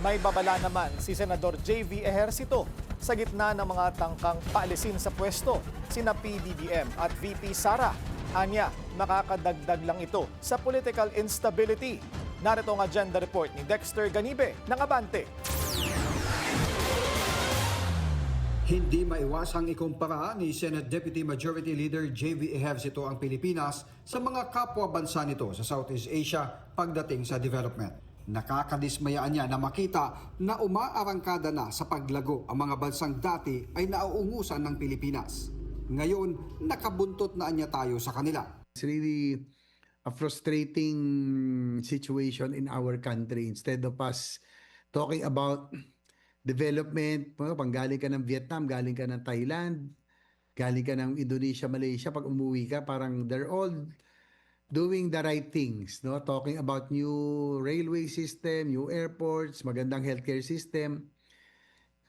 May babala naman si Senador JV Ejercito sa gitna ng mga tangkang paalisin sa pwesto sina PBBM at VP Sara. Anya, makakadagdag lang ito sa political instability. Narito ang agenda report ni Dexter Ganibe ng Abante. Hindi maiwasang ikumpara ni Senate Deputy Majority Leader JV Ejercito ang Pilipinas sa mga kapwa bansa nito sa Southeast Asia pagdating sa development. Nakakadismayaan niya na makita na umaarangkada na sa paglago ang mga bansang dati ay nauungusan ng Pilipinas. Ngayon, nakabuntot na niya tayo sa kanila. It's really a frustrating situation in our country. Instead of us talking about development, panggaling ka ng Vietnam, galing ka ng Thailand, galing ka ng Indonesia, Malaysia, pag umuwi ka, parang they're all doing the right things, no? Talking about new railway system, new airports, magandang healthcare system.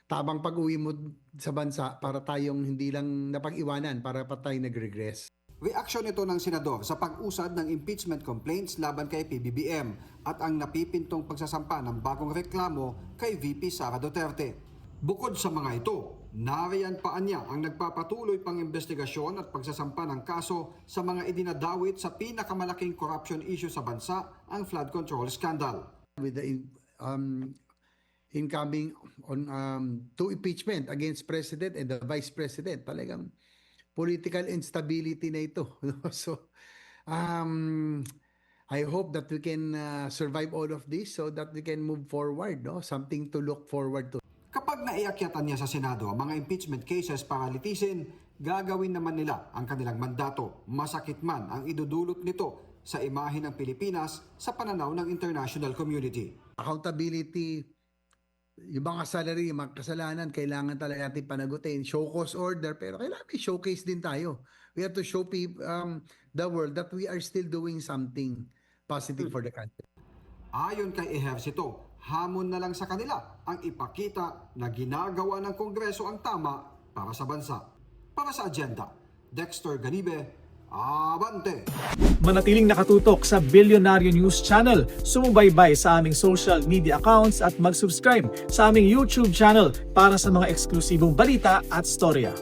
Tabang pag-uwi mo sa bansa para tayong hindi lang napag-iwanan, para pa tayo nag-regress. Reaksyon ito ng senador sa pag-usad ng impeachment complaints laban kay PBBM at ang napipintong pagsasampa ng bagong reklamo kay VP Sara Duterte. Bukod sa mga ito, nariyan pa niya ang nagpapatuloy pang investigasyon at pagsasampa ng kaso sa mga idinadawit sa pinakamalaking corruption issue sa bansa, ang flood control scandal. With the incoming on two impeachment against President and the Vice President, talagang political instability na ito. So, I hope that we can survive all of this so that we can move forward, no? Something to look forward to. Kapag naiakyatan niya sa Senado ang mga impeachment cases para litisin, gagawin naman nila ang kanilang mandato. Masakit man ang idudulot nito sa imahe ng Pilipinas sa pananaw ng international community. Accountability, yung mga salary, yung mga kasalanan, kailangan talaga natin panagutin. Show cause order, pero kailangan showcase din tayo. We have to show the world that we are still doing something positive for the country. Ayon kay Ejercito, hamon na lang sa kanila ang ipakita na ginagawa ng Kongreso ang tama para sa bansa. Para sa agenda, Dexter Ganibe, Abante! Manatiling nakatutok sa Bilyonaryo News Channel. Sumubaybay sa aming social media accounts at mag-subscribe sa aming YouTube channel para sa mga eksklusibong balita at storya.